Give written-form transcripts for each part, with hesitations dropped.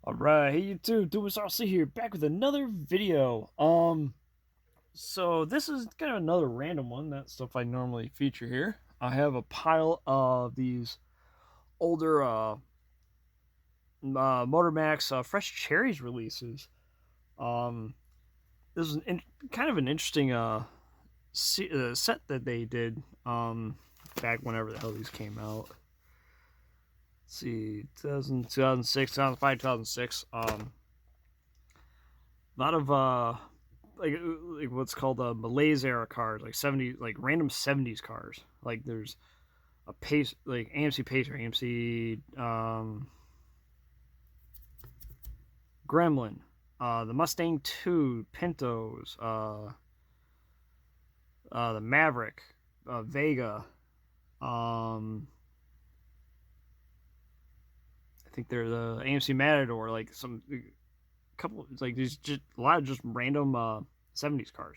Alright, hey YouTube, DoingSaucy here, back with another video. So this is kind of another random one, that stuff I normally feature here. I have a pile of these older Motor Max Fresh Cherries releases. Um, this is kind of an interesting set that they did back whenever the hell these came out. Let's see, 2006, 2005, 2006. A lot of like what's called Malaise era cars, like 70, like random 70s cars. Like there's a pace, like AMC Pacer, AMC Gremlin, the Mustang 2, Pintos, the Maverick, Vega. I think they're the AMC Matador, like some couple, like there's just a lot of just random 70s cars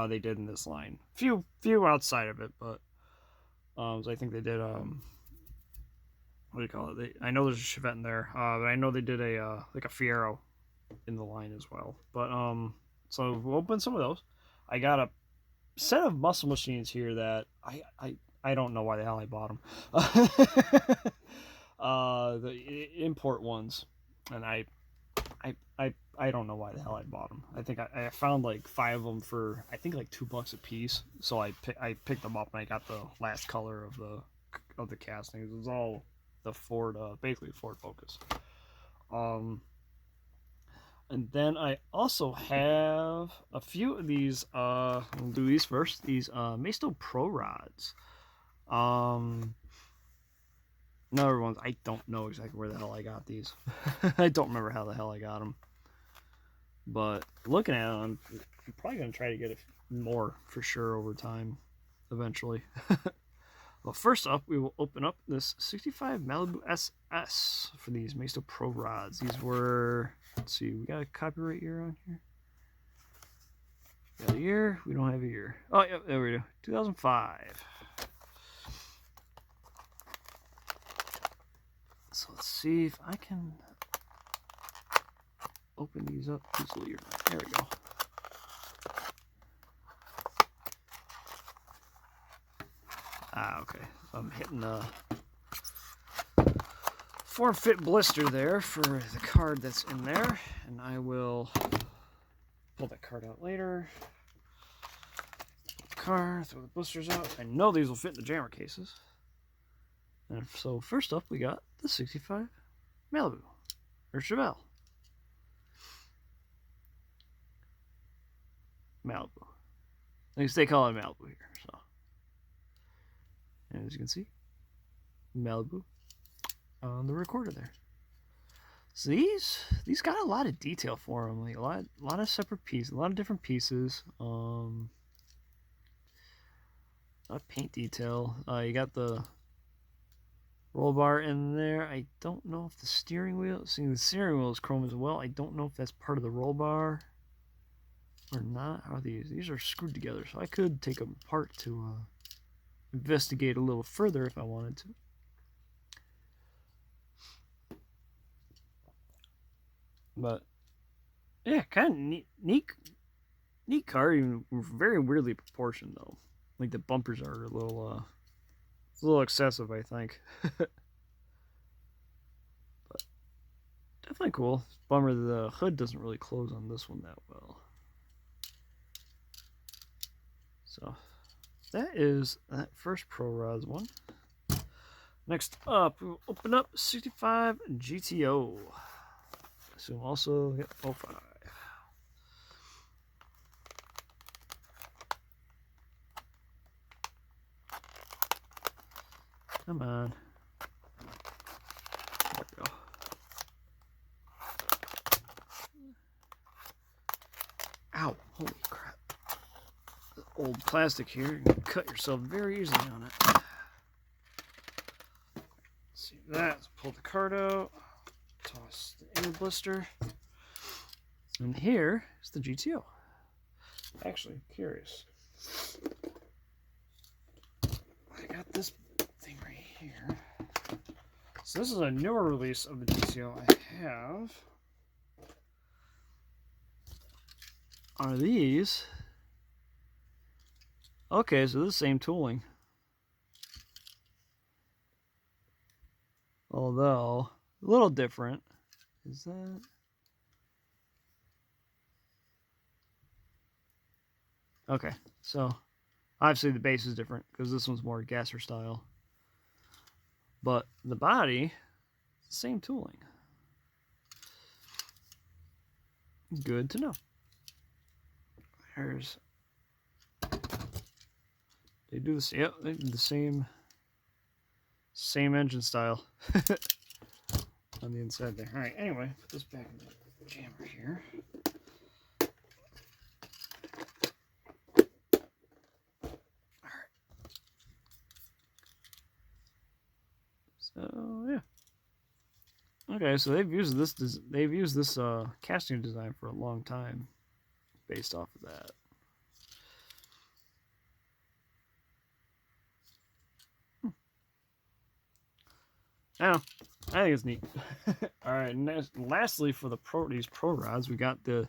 they did in this line. Few outside of it, but so I think they did what do you call it? I know there's a Chevette in there, but I know they did a like a Fiero in the line as well. But so we'll open some of those. I got a set of muscle machines here that I don't know why the hell I bought them. The import ones, and I don't know why the hell I bought them. I think I found like 5 of them for I think like $2 a piece. So I picked them up and I got the last color of the castings. It was all the Ford, basically Ford Focus. And then I also have a few of these. We'll do these first. These Maisto Pro rods. Another ones. I don't know exactly where the hell I got these. I don't remember how the hell I got them. But looking at them, I'm probably going to try to get more for sure over time, eventually. Well, first up, we will open up this 65 Malibu SS for these Maisto Pro rods. These were, let's see, we got a copyright year on here. Got a year? We don't have a year. Oh, yeah, there we go. 2005. So let's see if I can open these up easily. There we go. Okay. So I'm hitting a form-fit blister there for the card that's in there, and I will pull that card out later. Throw the blisters out. I know these will fit in the jammer cases. And so first up, we got the 65 Malibu, or Chevelle. Malibu. At least they call it Malibu here. So, and as you can see, Malibu on the recorder there. So these got a lot of detail for them, like a lot of separate pieces, a lot of different pieces. A lot of paint detail. You got the roll bar in there. I don't know if the steering wheel, the steering wheel is chrome as well. I don't know if that's part of the roll bar or not. How are these? These are screwed together, so I could take them apart to investigate a little further if I wanted to. But yeah, kind of neat car. Even very weirdly proportioned though. Like the bumpers are a little excessive, I think. But definitely cool. Bummer the hood doesn't really close on this one that well. So that is that first Pro Rods one. Next up, we'll open up 65 GTO. So also hit 05. Come on. There we go. Ow, holy crap. The old plastic here, you can cut yourself very easily on it. Let's see that. Let's pull the card out. Toss the inner blister. And here is the GTO. Actually, curious. I got this thing right here. So this is a newer release of the DCO I have. Are these? Okay, so this is the same tooling. Although, a little different. Is that? Okay, so obviously the base is different because this one's more gasser style. But the body, same tooling. Good to know. There's. They do this. Yep, they do the same engine style on the inside there. All right. Anyway, put this back in the jammer here. All right. So yeah. Okay, so they've used this. They've used this casting design for a long time, based off of that. I think it's neat. All right, and lastly for these pro rods, we got the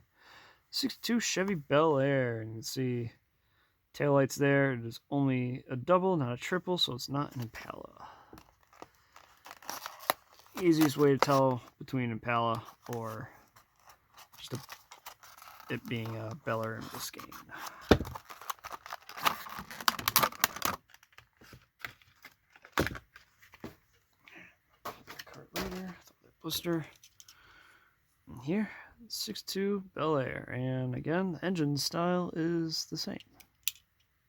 62 Chevy Bel Air, and you can see taillights there. It is only a double, not a triple, so it's not an Impala. Easiest way to tell between Impala or just it being a Bel Air and Biscayne. Blister. And here, 6.2 Bel Air, and again, the engine style is the same.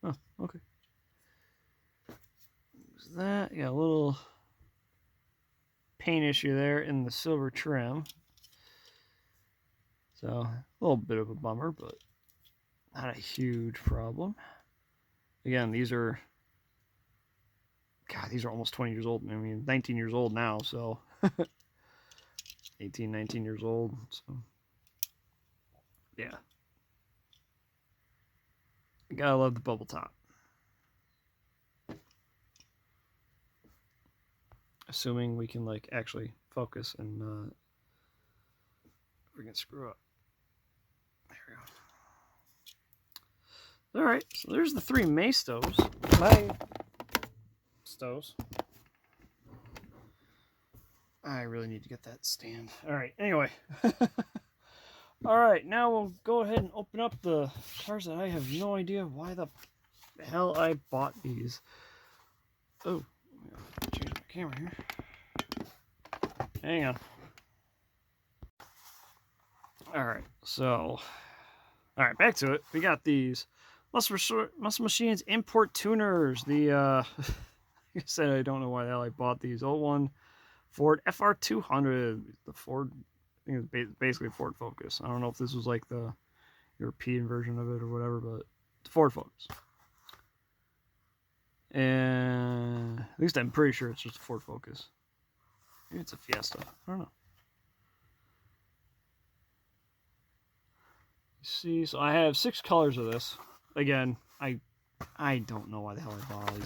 Oh, okay. Use that. Got a little paint issue there in the silver trim, so a little bit of a bummer, but not a huge problem. Again, these are almost 20 years old. I mean, 19 years old now, so 18, 19 years old, so yeah. Gotta love the bubble top. Assuming we can like actually focus and we can screw up. There we go. All right, so there's the 3 May stoves. My stoves. I really need to get that stand. All right, anyway. All right, now we'll go ahead and open up the cars that I have no idea why the hell I bought these. Oh, change my camera here. Hang on. All right, so, all right, back to it. We got these Muscle Machines import tuners. The, like I said, I don't know why the hell I bought these. 01 Ford FR200. The Ford, I think it's basically Ford Focus. I don't know if this was like the European version of it or whatever, but it's Ford Focus. And at least I'm pretty sure it's just a Ford Focus. Maybe it's a Fiesta. I don't know. You see, so I have 6 colors of this. Again, I don't know why the hell I bought all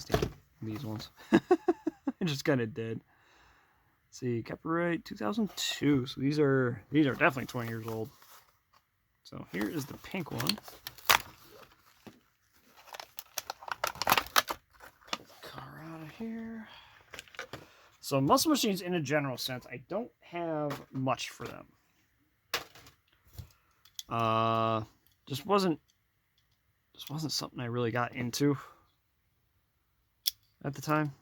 these ones. I just kind of did. Let's see, copyright 2002. So these are definitely 20 years old. So here is the pink one. Pull the car out of here. So Muscle Machines, in a general sense, I don't have much for them. Just wasn't something I really got into at the time.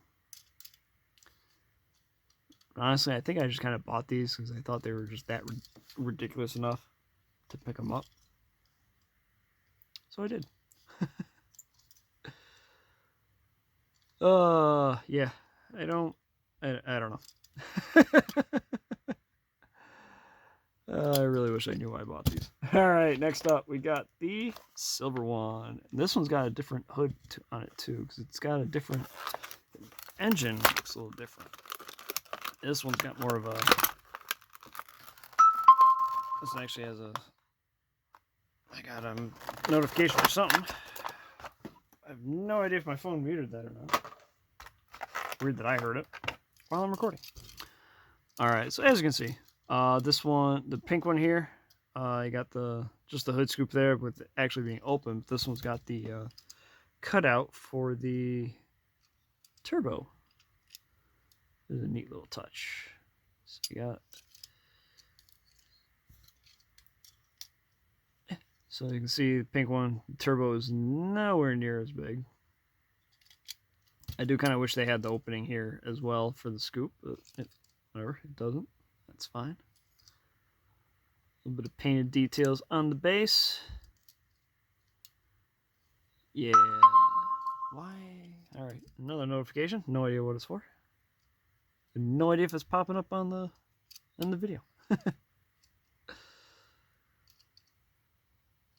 Honestly, I think I just kind of bought these because I thought they were just that ridiculous enough to pick them up. So I did. Yeah, I don't know. I really wish I knew why I bought these. All right, next up, we got the silver one. And this one's got a different hood on it too, because it's got a different engine. Looks a little different. This one's got more of a. This one actually has a. I got a notification or something. I have no idea if my phone muted that or not. Weird that I heard it while I'm recording. All right, so as you can see, this one, the pink one here, I got just the hood scoop there with actually being open. But this one's got the cutout for the turbo. This is a neat little touch. So you got, so you can see the pink one, the turbo is nowhere near as big. I do kind of wish they had the opening here as well for the scoop, but whatever, it doesn't. That's fine. A little bit of painted details on the base. Yeah. Why? All right, another notification. No idea what it's for. No idea if it's popping up on the video.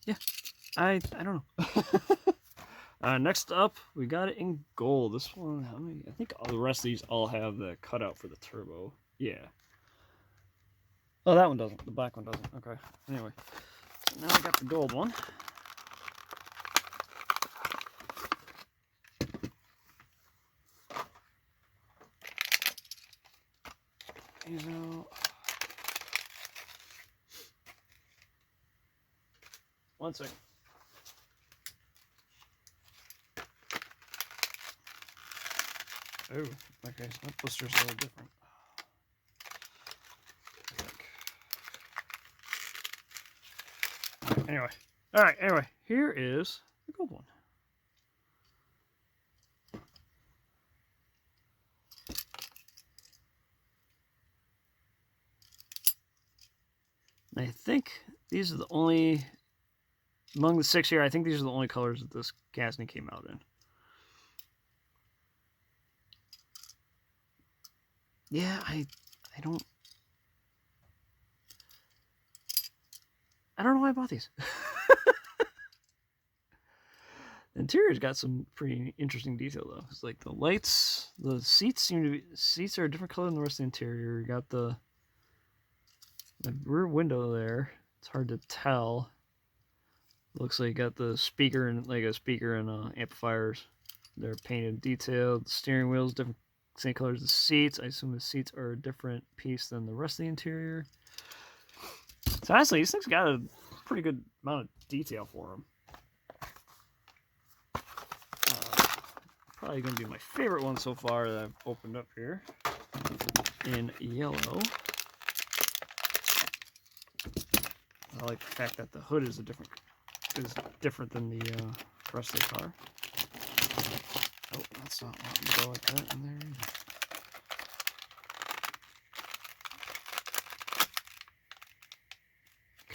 Yeah, I don't know. Next up, we got it in gold. This one, how many? I think all the rest of these all have the cutout for the turbo. Yeah. Oh, that one doesn't. The black one doesn't. Okay. Anyway, so now I got the gold one. These out. One second. Oh, okay, so that blister's a little different. Anyway, all right. Anyway, here is the gold one. And I think these are the only among the 6 here. I think these are the only colors that this casting came out in. Yeah, I don't know why I bought these. The interior's got some pretty interesting detail though. It's like the lights, the seats are a different color than the rest of the interior. You got the rear window there. It's hard to tell. Looks like you got the speaker and amplifiers. They're painted detailed. The steering wheel's different, same color as the seats. I assume the seats are a different piece than the rest of the interior. So honestly, these things got a pretty good amount of detail for them. Probably going to be my favorite one so far that I've opened up here in yellow. I like the fact that the hood is different than the rest of the car. Oh, that's not wanting to go like that in there either.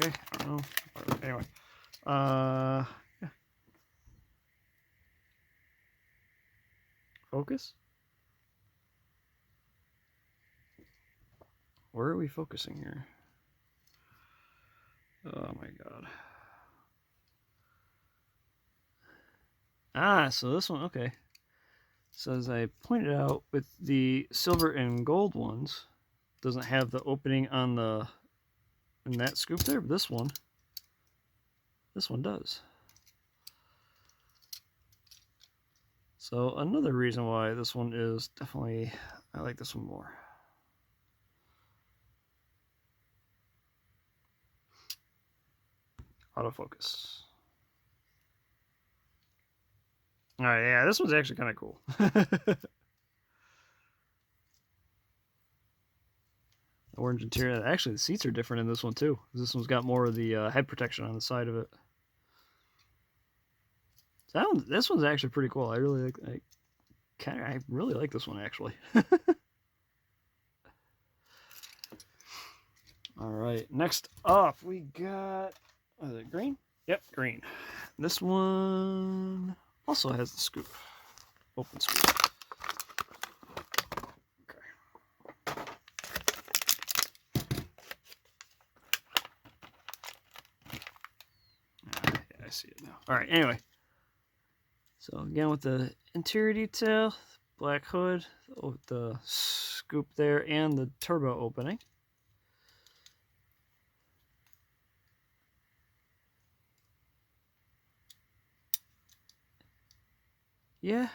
Okay, I don't know. Anyway, yeah. Focus. Where are we focusing here? Oh my god. Ah, so this one, okay. So as I pointed out, with the silver and gold ones, doesn't have the opening on in that scoop there, but this one does. So another reason why this one is definitely, I like this one more. Autofocus. All right, yeah, this one's actually kind of cool. Orange interior. Actually, the seats are different in this one too. This one's got more of the head protection on the side of it. So this one's actually pretty cool. I really like. I really like this one actually. All right, next up we got. Is it green? Yep, green. This one also has the scoop, open scoop. I see it now. All right, anyway. So again, with the interior detail, black hood, with the scoop there, and the turbo opening. Yeah,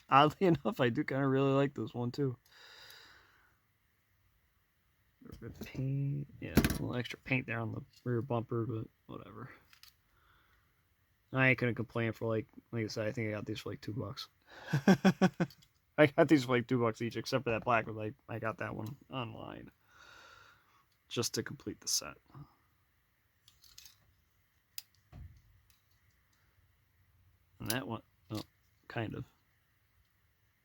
oddly enough, I do kind of really like this one too. paint. Yeah, a little extra paint there on the rear bumper, but whatever. I ain't gonna complain for like I said, I think I got these for like $2. I got these for like $2 each, except for that black one. Like I got that one online just to complete the set. And that one, oh, kind of.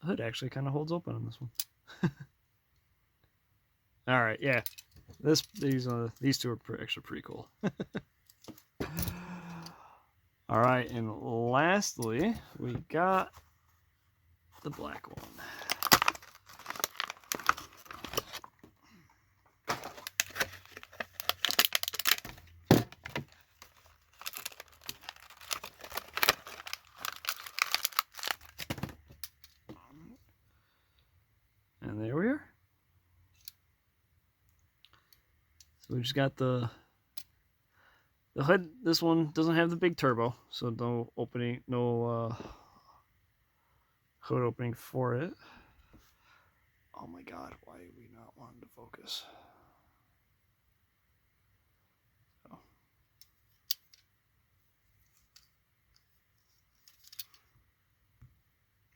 The hood actually kind of holds open on this one. All right, yeah. These two are actually pretty cool. All right, and lastly, we got the black one. And there we are. So we just got the hood. This one doesn't have the big turbo, so no opening, no hood opening for it. Oh my god, why are we not wanting to focus? Oh.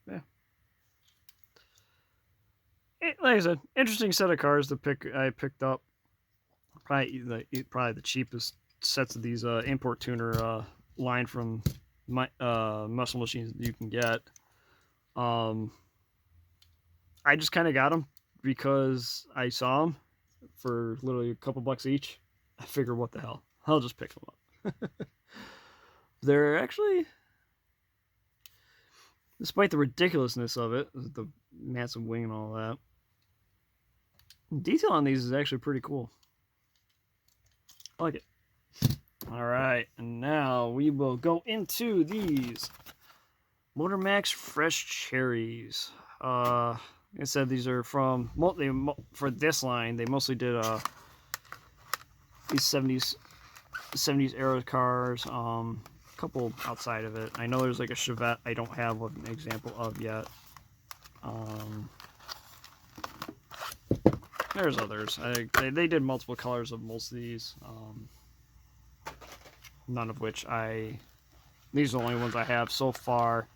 Yeah. Like I said, interesting set of cars to pick. I picked up probably the cheapest sets of these import tuner line from my muscle machines you can get. I just kind of got them because I saw them for literally a couple bucks each. I figured, what the hell, I'll just pick them up. They're actually, despite the ridiculousness of it, the massive wing and all that, detail on these is actually pretty cool. I like it. All right, and now we will go into these Motor Max Fresh Cherries. Like I said, these are from for this line. They mostly did these 70s era cars. A couple outside of it. I know there's like a Chevette I don't have an example of yet. There's others. They did multiple colors of most of these. None of which these are the only ones I have so far.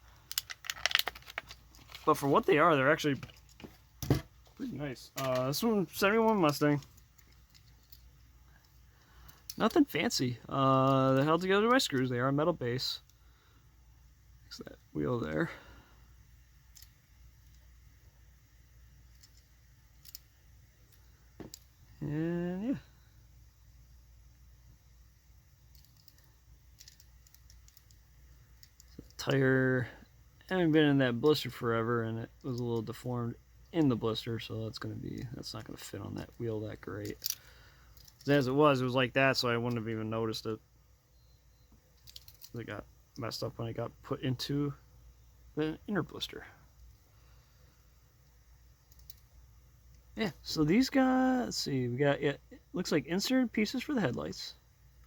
But for what they are, they're actually pretty nice. This one, 71 Mustang. Nothing fancy. They're held together by screws. They are a metal base. Fix that wheel there. And yeah. So the tire, I haven't been in that blister forever, and it was a little deformed in the blister, so that's not gonna fit on that wheel that great. As it was like that, so I wouldn't have even noticed it. It got messed up when it got put into the inner blister. Yeah, so these guys, let's see, we got, yeah, it looks like inserted pieces for the headlights.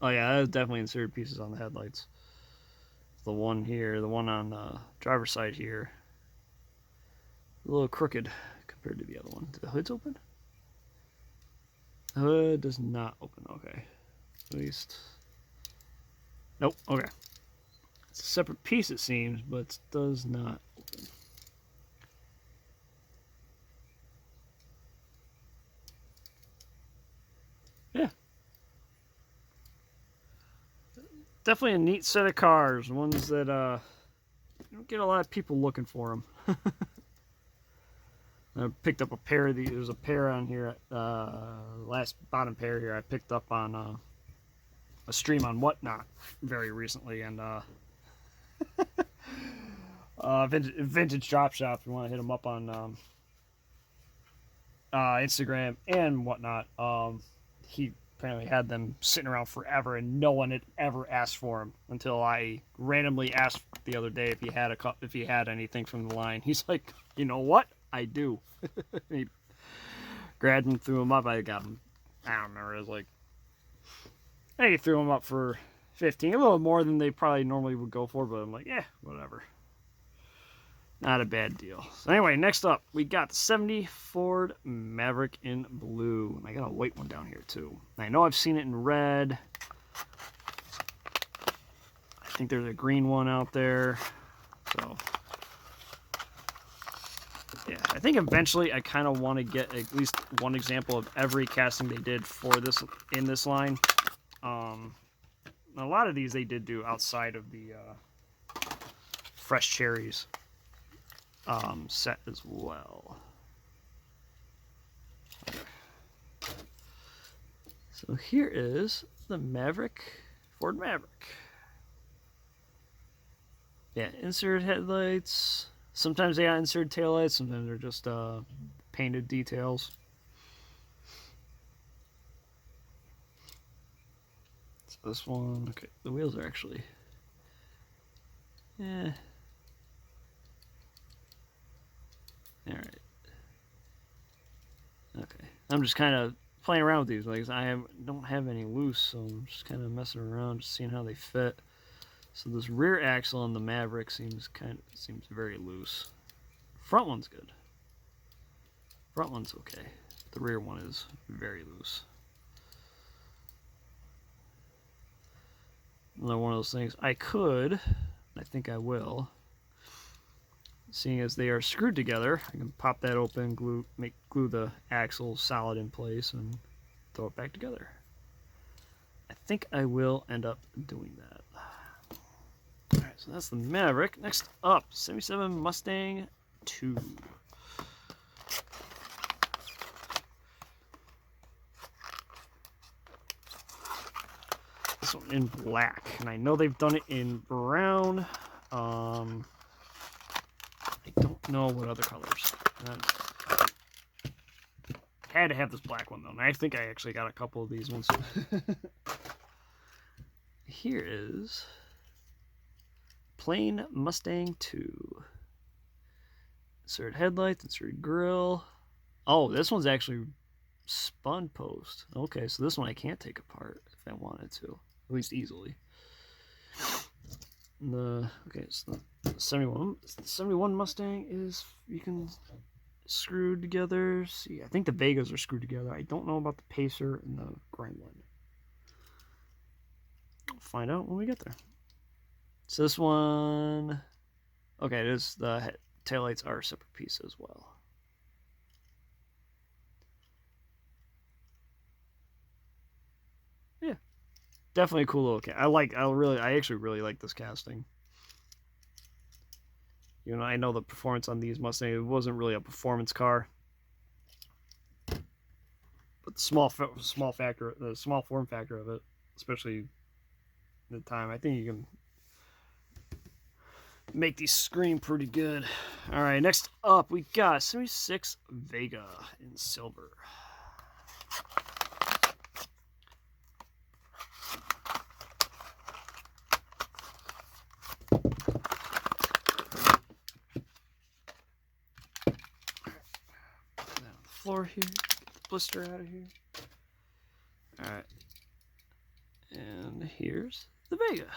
Oh yeah, that was definitely inserted pieces on the headlights. The one here, the one on the driver's side here, a little crooked compared to the other one. Did the hood's open? The hood does not open, okay. At least, nope, okay. It's a separate piece it seems, but it does not open. Yeah. Definitely a neat set of cars. Ones that you don't get a lot of people looking for them. I picked up a pair of these. There's a pair on here. Last bottom pair here I picked up on a stream on Whatnot very recently, and vintage drop shop. If you want to hit them up on Instagram and Whatnot. He apparently had them sitting around forever, and no one had ever asked for them until I randomly asked the other day if he had anything from the line. He's like, you know what? I do. He grabbed them, threw them up. I got them. I don't remember. It was like, I think he threw them up for 15, a little more than they probably normally would go for, but I'm like, yeah, whatever. Not a bad deal. So anyway, next up, we got the 70 Ford Maverick in blue. And I got a white one down here, too. I know I've seen it in red. I think there's a green one out there. So, yeah, I think eventually I kind of want to get at least one example of every casting they did for this in this line. A lot of these they did do outside of the Fresh Cherries set as well. So here is the Ford Maverick. Yeah, insert headlights. Sometimes they got insert taillights, sometimes they're just painted details. So this one, okay, the wheels are actually, yeah. All right. Okay, I'm just kind of playing around with these. Like don't have any loose, so I'm just kind of messing around, just seeing how they fit. So this rear axle on the Maverick seems very loose. Front one's good. Front one's okay. The rear one is very loose. Another one of those things. I think I will. Seeing as they are screwed together, I can pop that open, glue the axle solid in place, and throw it back together. I think I will end up doing that. Alright, so that's the Maverick. Next up, 77 Mustang 2. This one in black, and I know they've done it in brown. I don't know what other colors. Had to have this black one though, and I think I actually got a couple of these ones. Here is plain Mustang 2. Insert headlights, insert grill. Oh, this one's actually spun post. Okay, so this one I can't take apart if I wanted to, at least easily. Okay, so the 71 Mustang is, you can screw together. See, I think the Vegas are screwed together. I don't know about the Pacer and the Gremlin. We'll find out when we get there. So this one, okay, the taillights are a separate piece as well. Yeah, definitely a cool little I actually really like this casting. You know, I know the performance on these Mustangs, it wasn't really a performance car, but the small form factor of it, especially at the time, I think you can make these scream pretty good. All right, next up we got 76 Vega in silver. Floor here, get the blister out of here. Alright, and here's the Vega.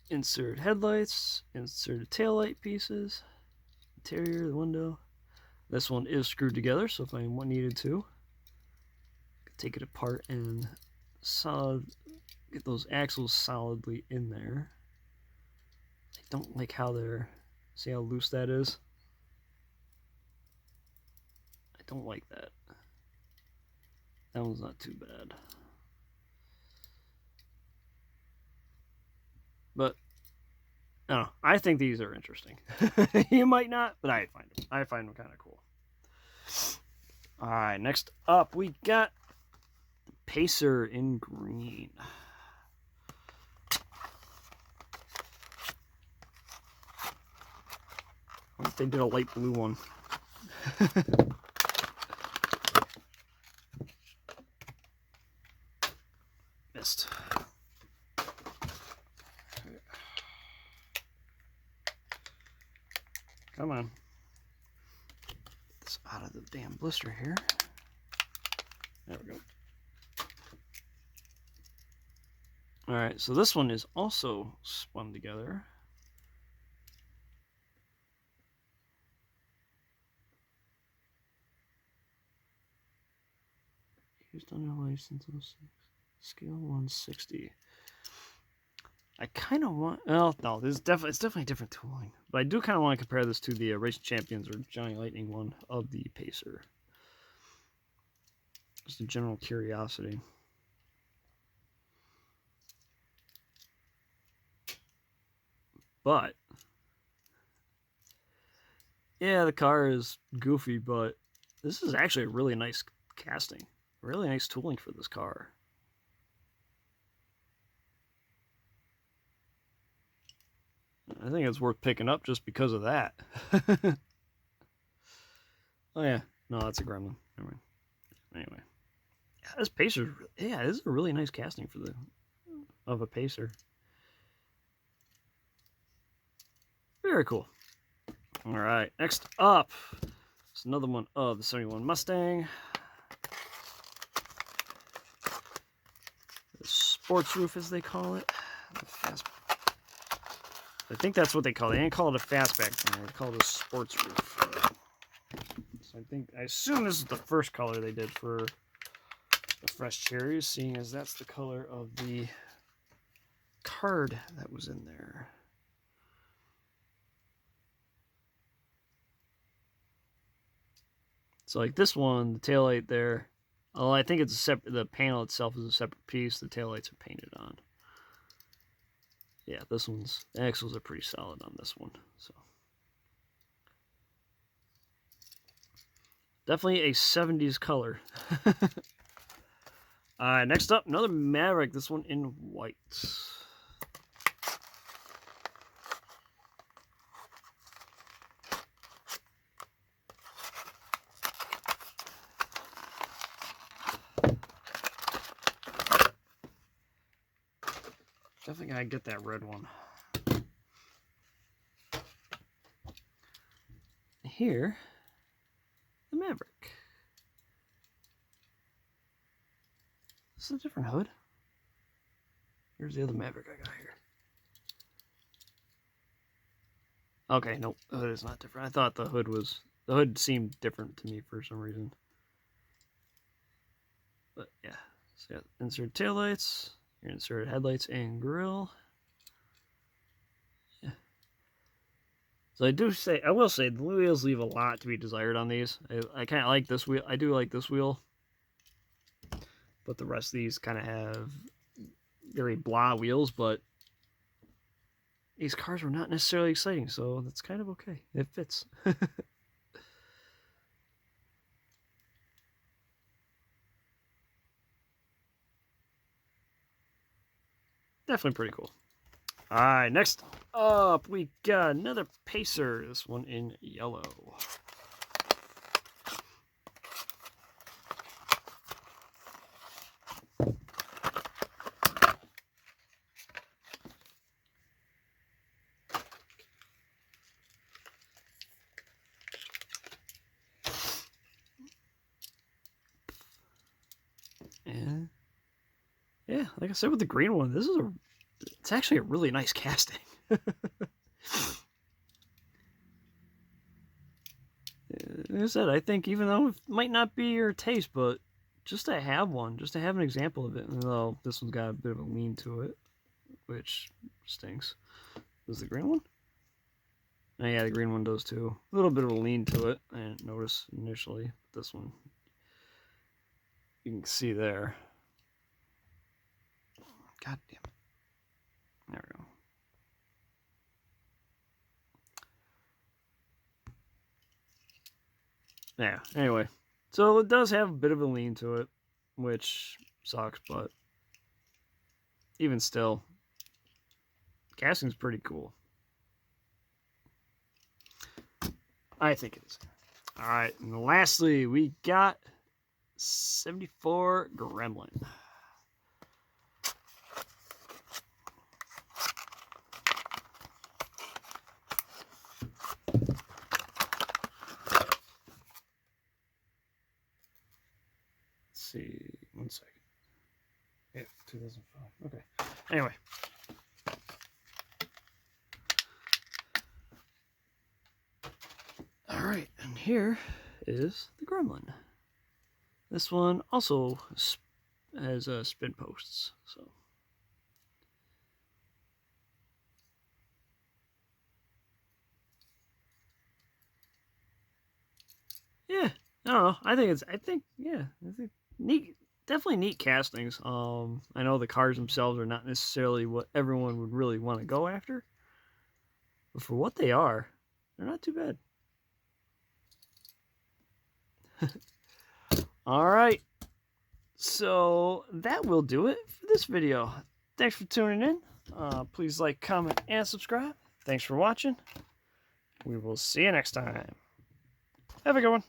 Insert headlights, insert taillight pieces, interior, the window. This one is screwed together, so if I needed to, take it apart and get those axles solidly in there. I don't like how see how loose that is? I don't like that. That one's not too bad. But, I don't know. I think these are interesting. You might not, but I find them kind of cool. Alright, next up we got the Pacer in green. What if they did a light blue one? Missed. Come on. Get this out of the damn blister here. There we go. All right, so this one is also spun together. Used under license 06. Scale 160. I kind of want. Well, no, it's definitely different tooling, but I do kind of want to compare this to the Racing Champions or Johnny Lightning one of the Pacer. Just a general curiosity. But yeah, the car is goofy, but this is actually a really nice casting. Really nice tooling for this car. I think it's worth picking up just because of that. Oh yeah, no, that's a Gremlin. Anyway, yeah, this Pacer, yeah, this is a really nice casting for of a Pacer. Very cool. All right, next up, it's another one of the 71 Mustang. The sports roof, as they call it. I think that's what they call it. They didn't call it a fastback thing. They call it a sports roof. So I assume this is the first color they did for the fresh cherries, seeing as that's the color of the card that was in there. So like this one, the taillight there, oh, I think it's a separate, the panel itself is a separate piece. The taillights are painted on. Yeah, this one's, the axles are pretty solid on this one. So definitely a 70s color. Next up, another Maverick, this one in white. Definitely gotta get that red one. Here, the Maverick. This is a different hood. Here's the other Maverick I got here. Okay, nope, the hood is not different. I thought the hood seemed different to me for some reason. But yeah, so you got insert taillights, your inserted headlights and grille. Yeah. So I will say, the wheels leave a lot to be desired on these. I kind of like this wheel. I do like this wheel. But the rest of these kind of have very blah wheels, but these cars were not necessarily exciting, so that's kind of okay. It fits. Definitely pretty cool. All right, next up, we got another Pacer. This one in yellow. And yeah, like I said with the green one, it's actually a really nice casting. Like I said, I think even though it might not be your taste, but just to have one, just to have an example of it, though this one's got a bit of a lean to it, which stinks. Is the green one? Oh, yeah, the green one does too. A little bit of a lean to it. I didn't notice initially. But this one, you can see there. God damn it. There we go. Yeah, anyway. So it does have a bit of a lean to it, which sucks, but even still, casting's pretty cool. I think it is. All right, and lastly, we got 74 Gremlin. Let's see, 1 second. Yeah, 2005. Okay. Anyway. Alright, and here is the Gremlin. This one also has spin posts, so. Yeah, I don't know. I think neat, definitely neat castings. I know the cars themselves are not necessarily what everyone would really want to go after, but for what they are, they're not too bad. All right, so that will do it for this video. Thanks for tuning in. Please like, comment, and subscribe. Thanks for watching. We will see you next time. Have a good one.